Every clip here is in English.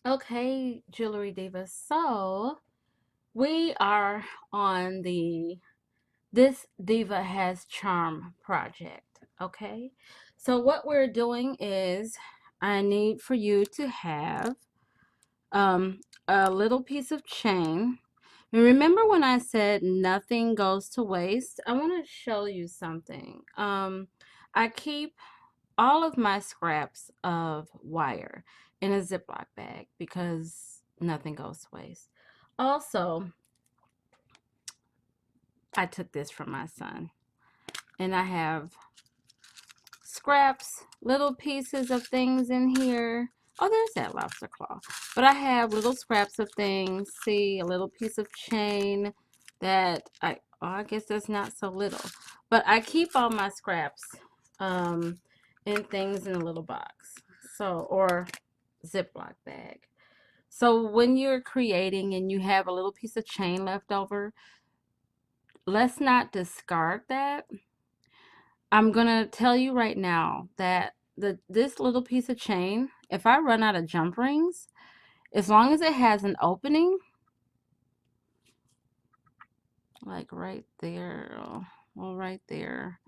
Okay, Jewelry Diva. So we are on the This Diva Has Charm project. Okay. So what we're doing is I need for you to have um a little piece of chain. And remember when I said nothing goes to waste? I want to show you something. I keep all of my scraps of wire in a Ziploc bag because nothing goes to waste. Also, I took this from my son, and I have scraps, little pieces of things in here. Oh, there's that lobster claw. But I have little scraps of things. See, a little piece of chain that I guess that's not so little. But I keep all my scraps um, and things in a little box. So, or Ziploc bag. So when you're creating and you have a little piece of chain left over, let's not discard that. I'm gonna tell you right now that this little piece of chain, if I run out of jump rings, as long as it has an opening, like right there, well, right there.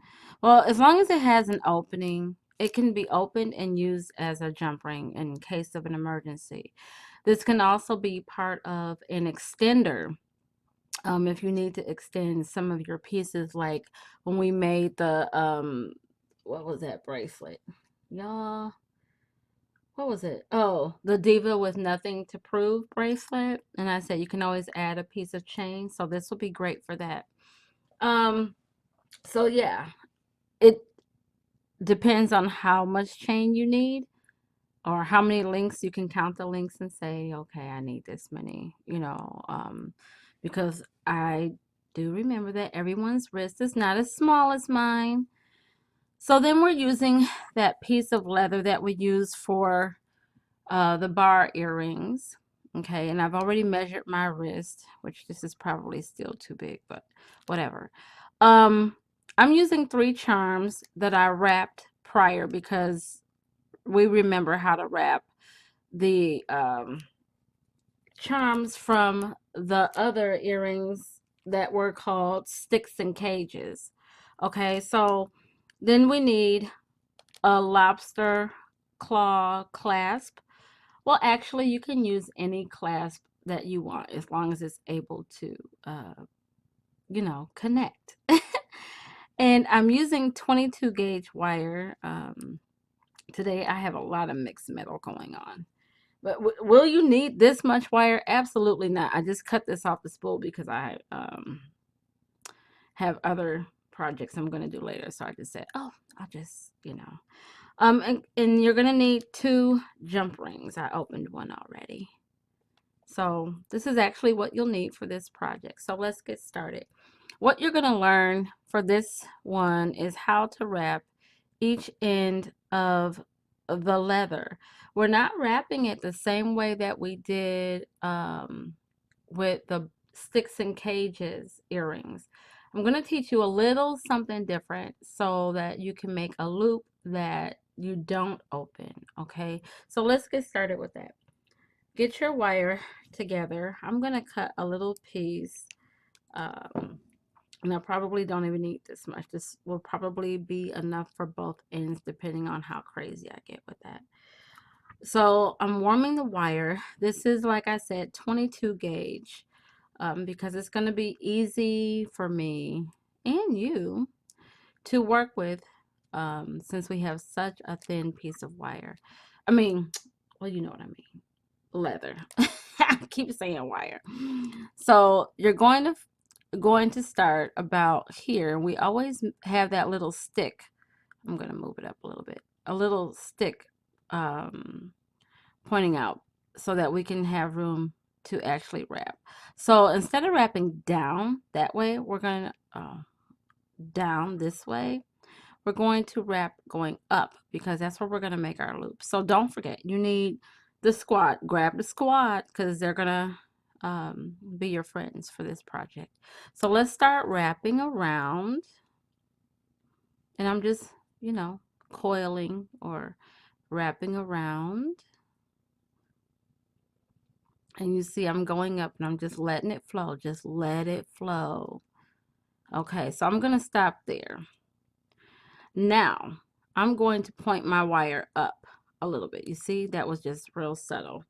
Well, as long as it has an opening, it can be opened and used as a jump ring in case of an emergency. This can also be part of an extender. If you need to extend some of your pieces, like when we made the what was that bracelet, y'all? What was it? Oh, the Diva with Nothing to Prove bracelet. And I said you can always add a piece of chain, so this will be great for that. Um, so yeah, it depends on how much chain you need or how many links. You can count the links and say, okay, I need this many, because I do remember that everyone's wrist is not as small as mine. So then we're using that piece of leather that we use for the bar earrings. Okay, and I've already measured my wrist, which this is probably still too big, but whatever. Um, I'm using 3 charms that I wrapped prior because we remember how to wrap the charms from the other earrings that were called sticks and cages. Okay, so then we need a lobster claw clasp. Well, actually, you can use any clasp that you want as long as it's able to, connect. And I'm using 22 gauge wire. Today, I have a lot of mixed metal going on. But will you need this much wire? Absolutely not. I just cut this off the spool because I have other projects I'm going to do later. So I just said, oh, I'll just. And you're going to need 2 jump rings. I opened one already. So this is actually what you'll need for this project. So let's get started. What you're going to learn for this one is how to wrap each end of the leather. We're not wrapping it the same way that we did with the sticks and cages earrings. I'm going to teach you a little something different so that you can make a loop that you don't open. Okay, so let's get started with that. Get your wire together. I'm going to cut a little piece. And I probably don't even need this much. This will probably be enough for both ends depending on how crazy I get with that. So I'm warming the wire. This is, like I said, 22 gauge because it's going to be easy for me and you to work with since we have such a thin piece of wire. I mean, well, you know what I mean. Leather. I keep saying wire. So you're going to start about here. We always have that little stick. I'm going to move it up a little bit. A little stick pointing out so that we can have room to actually wrap. So instead of wrapping down that way, we're going to down this way. We're going to wrap going up because that's where we're going to make our loop. So don't forget, you need the squat. Grab the squat because they're going to be your friends for this project. So let's start wrapping around. And I'm just, coiling or wrapping around. And you see I'm going up and I'm just letting it flow. Just let it flow. Okay, so I'm going to stop there. Now, I'm going to point my wire up a little bit. You see, that was just real subtle.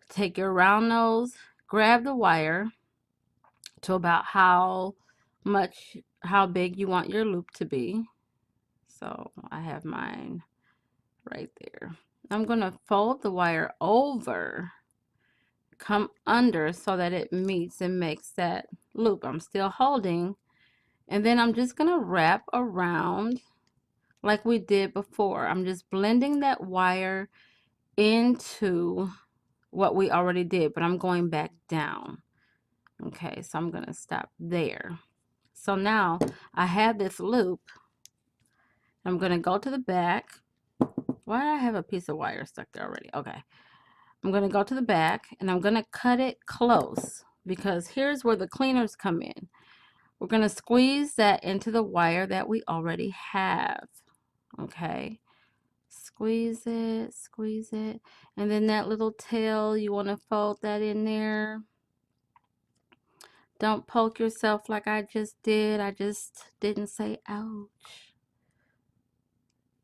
Take your round nose, grab the wire to about how big you want your loop to be. So I have mine right there. I'm going to fold the wire over, come under so that it meets and makes that loop. I'm still holding, and then I'm just going to wrap around like we did before. I'm just blending that wire into what we already did, but I'm going back down. Okay, so I'm going to stop there. So now I have this loop. I'm going to go to the back. Why do I have a piece of wire stuck there already? Okay. I'm going to go to the back and I'm going to cut it close because here's where the cleaners come in. We're going to squeeze that into the wire that we already have. Okay. Squeeze it. And then that little tail, you want to fold that in there. Don't poke yourself like I just did. I just didn't say ouch.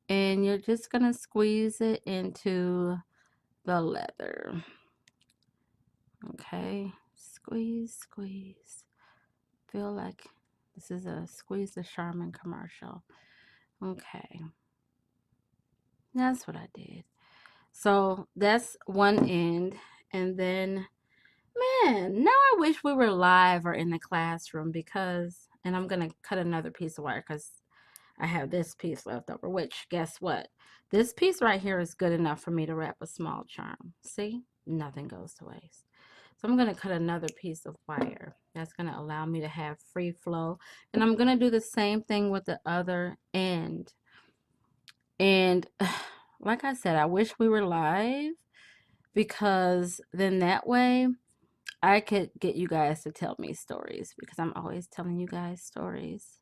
And you're just going to squeeze it into the leather. Okay. Squeeze. Feel like this is a Squeeze the Charmin commercial. Okay. That's what I did. So that's one end. And then, man, now I wish we were live or in the classroom because, and I'm going to cut another piece of wire because I have this piece left over, which guess what? This piece right here is good enough for me to wrap a small charm. See? Nothing goes to waste. So I'm going to cut another piece of wire. That's going to allow me to have free flow. And I'm going to do the same thing with the other end. And like I said, I wish we were live because then that way I could get you guys to tell me stories because I'm always telling you guys stories.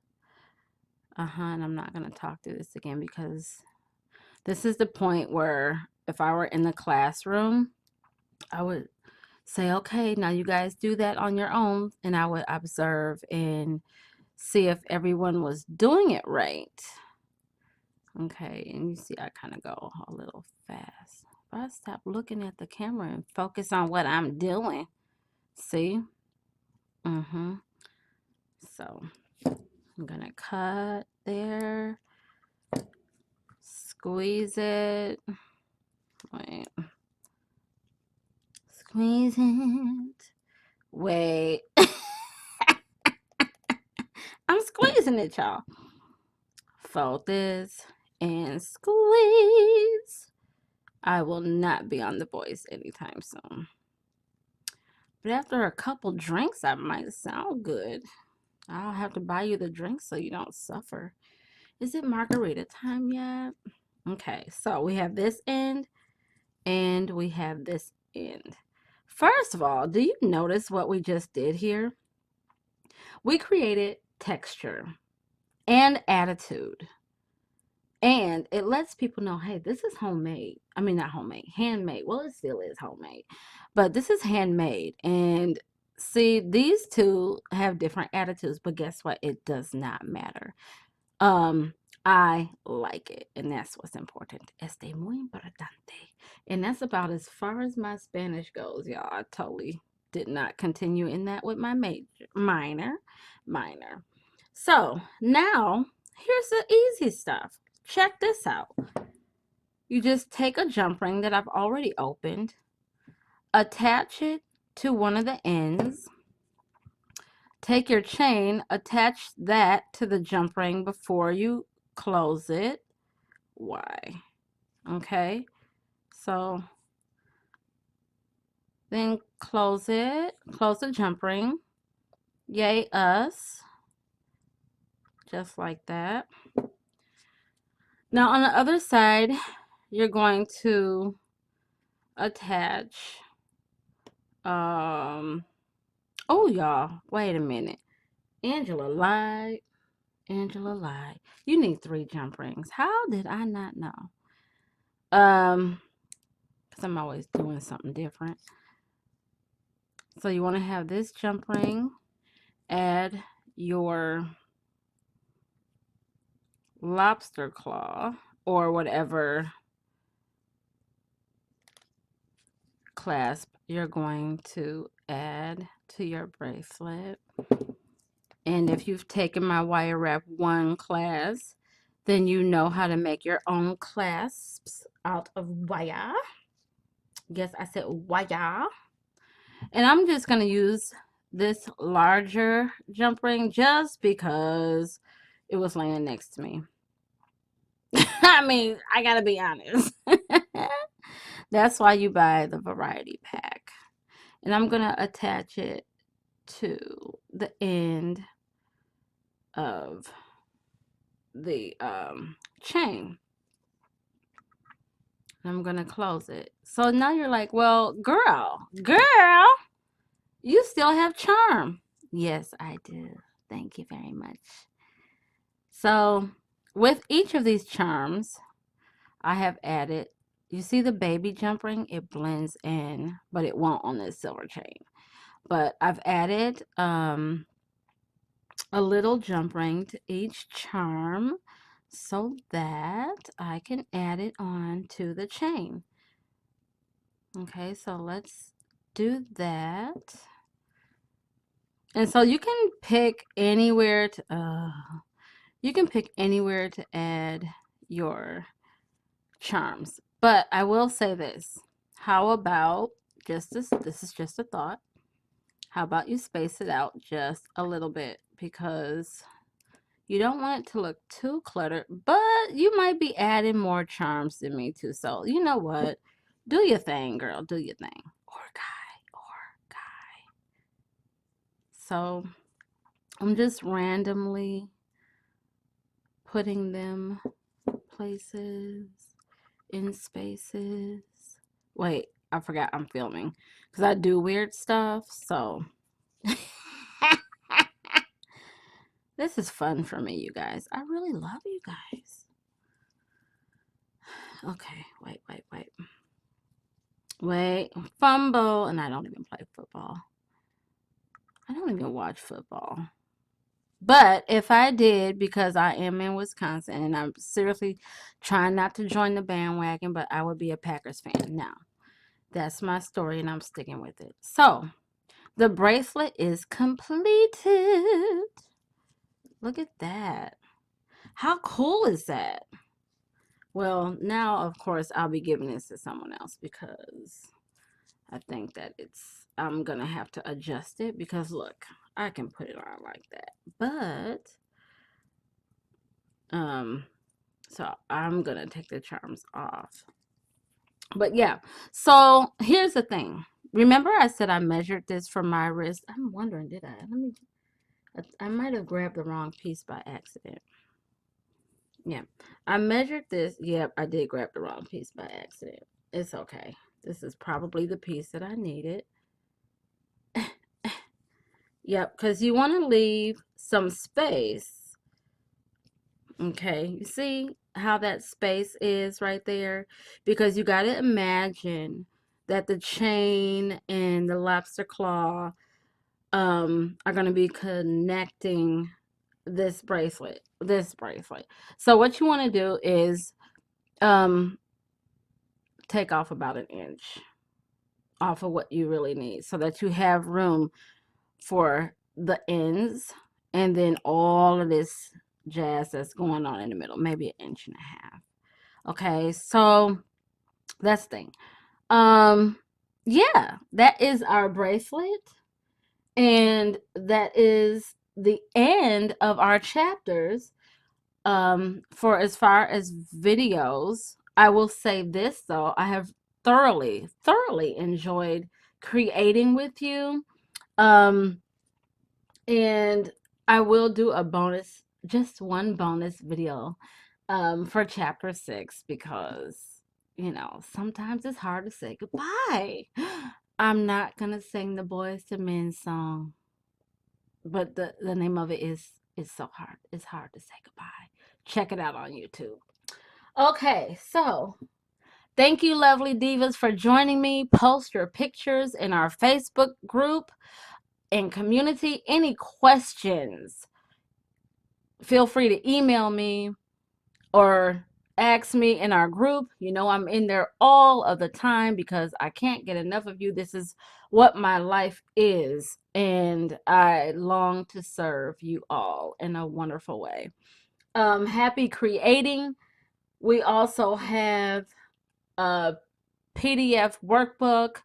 And I'm not going to talk through this again because this is the point where if I were in the classroom, I would say, okay, now you guys do that on your own. And I would observe and see if everyone was doing it right. Okay, and you see I kind of go a little fast. If I stop looking at the camera and focus on what I'm doing, see? So I'm going to cut there, squeeze it. Wait. Squeeze it. Wait. I'm squeezing it, y'all. Fold this and squeeze. I will not be on The Voice anytime soon. But after a couple drinks, I might sound good. I'll have to buy you the drink so you don't suffer. Is it margarita time yet? Okay, so we have this end and we have this end. First of all, do you notice what we just did here? We created texture and attitude. And it lets people know, hey, this is homemade. I mean, not homemade, handmade. Well, it still is homemade, but this is handmade. And see, these two have different attitudes, but guess what? It does not matter. I like it, and that's what's important. Este muy importante. And that's about as far as my Spanish goes, y'all. I totally did not continue in that with my minor. So now here's the easy stuff. Check this out. You just take a jump ring that I've already opened, attach it to one of the ends, take your chain, attach that to the jump ring before you close it. Why? Okay, so then close it, close the jump ring. Yay us. Just like that. Now on the other side, you're going to attach, oh y'all, wait a minute. Angela lied. You need 3 jump rings. How did I not know? Because because I'm always doing something different. So you want to have this jump ring, add your lobster claw or whatever clasp you're going to add to your bracelet. And if you've taken my Wire Wrap 1 class, then you know how to make your own clasps out of wire. Yes, I said wire. And I'm just going to use this larger jump ring just because it was laying next to me. I mean, I got to be honest. That's why you buy the variety pack. And I'm going to attach it to the end of the chain. I'm going to close it. So now you're like, well, girl, you still have charm. Yes, I do. Thank you very much. So with each of these charms, I have added, you see the baby jump ring? It blends in, but it won't on this silver chain. But I've added a little jump ring to each charm so that I can add it on to the chain. Okay, so let's do that. And so you can pick anywhere to add your charms. But I will say this. How about this is just a thought. How about you space it out just a little bit, because you don't want it to look too cluttered, but you might be adding more charms than me too. So, you know what? Do your thing, girl. Do your thing. Or guy. So, I'm just randomly putting them places, in spaces. Wait, I forgot I'm filming because I do weird stuff. So, this is fun for me, you guys. I really love you guys. Okay, wait, fumble, and I don't even play football. I don't even watch football. But if I did, because I am in Wisconsin, and I'm seriously trying not to join the bandwagon, but I would be a Packers fan. Now, that's my story, and I'm sticking with it. So, the bracelet is completed. Look at that. How cool is that? Well, now, of course, I'll be giving this to someone else because I think that I'm going to have to adjust it because, look, I can put it on like that. But, so I'm going to take the charms off. But, yeah, so here's the thing. Remember I said I measured this for my wrist? I'm wondering, did I? I might have grabbed the wrong piece by accident. Yeah, I measured this. Yep, I did grab the wrong piece by accident. It's okay. This is probably the piece that I needed. Yep, because you want to leave some space. Okay, you see how that space is right there? Because you got to imagine that the chain and the lobster claw are going to be connecting this bracelet. So what you want to do is take off about an inch off of what you really need so that you have room for the ends and then all of this jazz that's going on in the middle, maybe an inch and a half. Okay, so that's the thing. Yeah, that is our bracelet, and that is the end of our chapters. For as far as videos, I will say this though, I have thoroughly enjoyed creating with you. And I will do a bonus, just one bonus video for chapter 6 because, you know, sometimes it's hard to say goodbye. I'm not going to sing the Boys to Men song, but the name of it is so hard. It's hard to say goodbye. Check it out on YouTube. Okay, so Thank you, lovely divas, for joining me. Post your pictures in our Facebook group and community. Any questions, feel free to email me or ask me in our group. You know, I'm in there all of the time because I can't get enough of you. This is what my life is, and I long to serve you all in a wonderful way. Happy creating. We also have a PDF workbook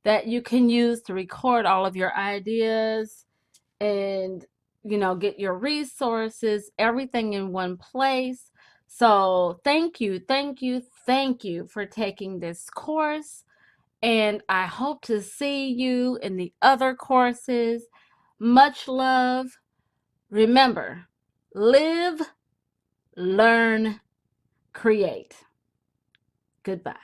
that you can use to record all of your ideas and, you know, get your resources, everything in one place. So thank you, thank you, thank you for taking this course. And I hope to see you in the other courses. Much love. Remember, live, learn, create. Goodbye.